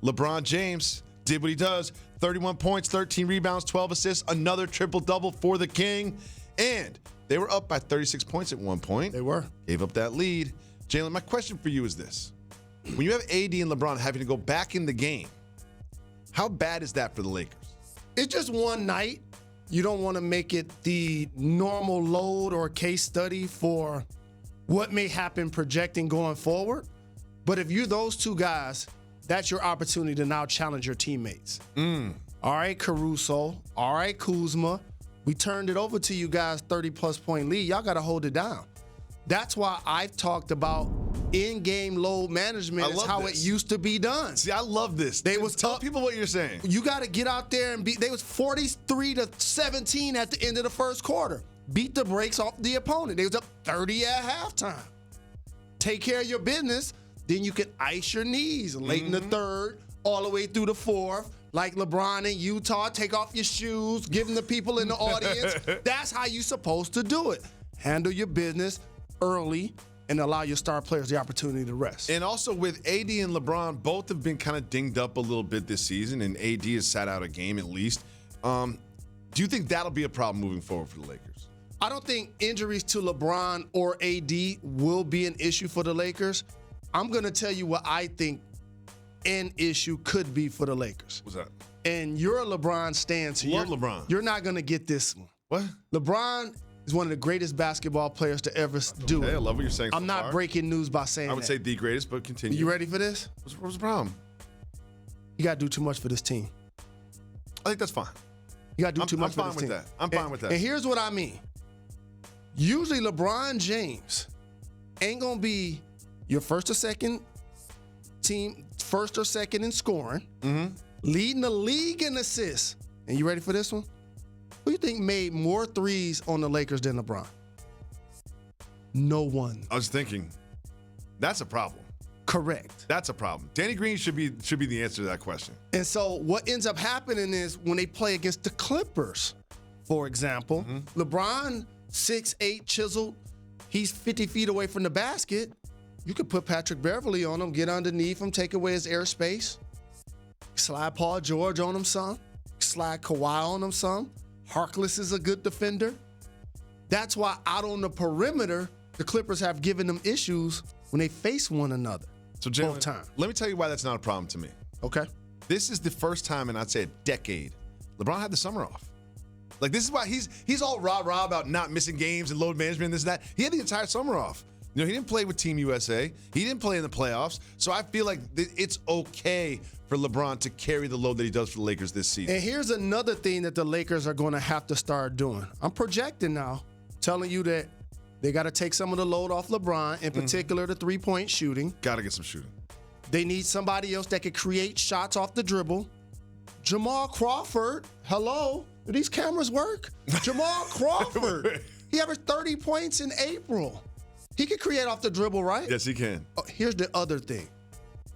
LeBron James did what he does. 31 points, 13 rebounds, 12 assists, another triple-double for the King. And they were up by 36 points at one point. They were. Gave up that lead. Jalen, my question for you is this. When you have AD and LeBron having to go back in the game, how bad is that for the Lakers? It's just one night. You don't want to make it the normal load or case study for what may happen projecting going forward. But if you're those two guys, that's your opportunity to now challenge your teammates. All right, Caruso. All right, Kuzma. We turned it over to you guys, 30-plus point lead. Y'all got to hold it down. That's why I've talked about in-game load management is how it used to be done. See, I love this. Tell people what you're saying. You got to get out there and beat. They was 43-17 at the end of the first quarter. Beat the brakes off the opponent. They was up 30 at halftime. Take care of your business. Then you can ice your knees late in the third, all the way through the fourth. Like LeBron in Utah, take off your shoes, give them to people in the audience. That's how you're supposed to do it. Handle your business early and allow your star players the opportunity to rest. And also with AD and LeBron, both have been kind of dinged up a little bit this season, and AD has sat out a game at least. Do you think that'll be a problem moving forward for the Lakers? I don't think injuries to LeBron or AD will be an issue for the Lakers. I'm going to tell you what I think an issue could be for the Lakers. What's that? And you're a LeBron stan, so Love LeBron. You're not going to get this one. What? LeBron is one of the greatest basketball players to ever do it. I love what you're saying. I'm not breaking news by saying that. I would say the greatest, but continue. You ready for this? What's the problem? You got to do too much for this team. I think that's fine. You got to do too much for this team. I'm fine with that. And here's what I mean. Usually LeBron James ain't going to be your first or second team, first or second in scoring, leading the league in assists. And you ready for this one? Who you think made more threes on the Lakers than LeBron? No one. I was thinking, that's a problem. Correct. That's a problem. Danny Green should be the answer to that question. And so what ends up happening is when they play against the Clippers, for example, LeBron, 6'8", chiseled, he's 50 feet away from the basket. You could put Patrick Beverly on him, get underneath him, take away his airspace. Slide Paul George on him some. Slide Kawhi on him some. Harkless is a good defender. That's why out on the perimeter, the Clippers have given them issues when they face one another. So, Jalen, let me tell you why that's not a problem to me. Okay. This is the first time in, I'd say, a decade, LeBron had the summer off. Like, this is why he's all rah-rah about not missing games and load management and this and that. He had the entire summer off. You know, he didn't play with Team USA. He didn't play in the playoffs. So I feel like it's okay for LeBron to carry the load that he does for the Lakers this season. And here's another thing that the Lakers are going to have to start doing. I'm projecting now, telling you that they got to take some of the load off LeBron, in particular the three-point shooting. Got to get some shooting. They need somebody else that can create shots off the dribble. Jamal Crawford, hello? Do these cameras work? Jamal Crawford, he averaged 30 points in April. He can create off the dribble, right? Yes, he can. Here's the other thing.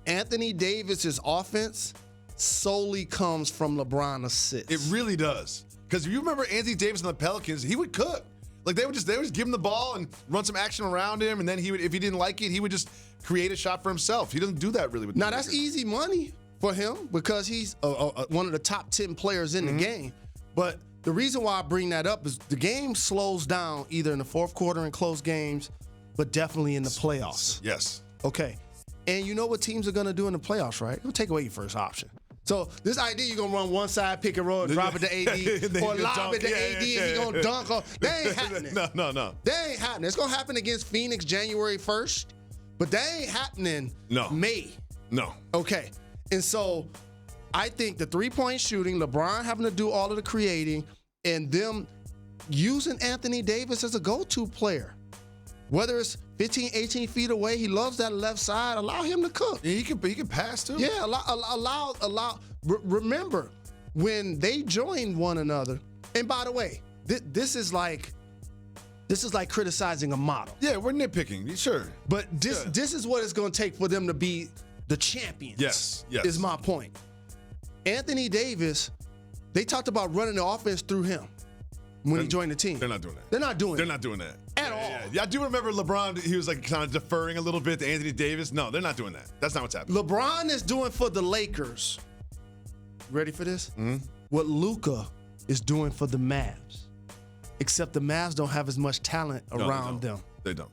Anthony Davis's offense solely comes from LeBron assists. It really does. Because if you remember Anthony Davis and the Pelicans, he would cook. Like they would just give him the ball and run some action around him, and then he would, if he didn't like it, he would just create a shot for himself. He doesn't do that really with the Lakers. That's easy money for him because he's one of the top 10 players in the game. But the reason why I bring that up is the game slows down either in the fourth quarter in close games, but definitely in the playoffs. Yes. Okay. And you know what teams are going to do in the playoffs, right? They'll take away your first option. So this idea you're going to run one side, pick and roll, and drop it to AD, or lob it to AD, and he's going to dunk on. That ain't happening. No. That ain't happening. It's going to happen against Phoenix January 1st, but that ain't happening May. No. Okay. And so I think the three-point shooting, LeBron having to do all of the creating, and them using Anthony Davis as a go-to player. Whether it's 15, 18 feet away, he loves that left side. Allow him to cook. Yeah, he can pass too. Yeah, allow. Remember when they joined one another. And by the way, this is like criticizing a model. Yeah, we're nitpicking. Sure, but this is what it's going to take for them to be the champions. Yes. Is my point. Anthony Davis, they talked about running the offense through him when he joined the team. They're not doing that. They're not doing that at all. Yeah, I do remember LeBron, he was like kind of deferring a little bit to Anthony Davis. No, they're not doing that. That's not what's happening. LeBron is doing for the Lakers. Ready for this? Mm-hmm. What Luka is doing for the Mavs. Except the Mavs don't have as much talent around them They don't.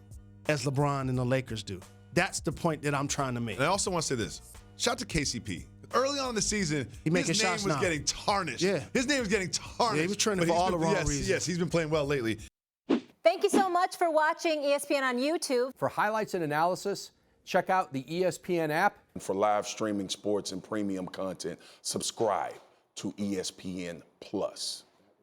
as LeBron and the Lakers do. That's the point that I'm trying to make. And I also want to say this. Shout out to KCP. Early on in the season, He making his name shots was now. getting tarnished. Yeah. His name was getting tarnished. Yeah, he was trending But for he's all the wrong yes, reasons. Yes, he's been playing well lately. Thank you so much for watching ESPN on YouTube. For highlights and analysis, check out the ESPN app. For live streaming sports and premium content, subscribe to ESPN Plus.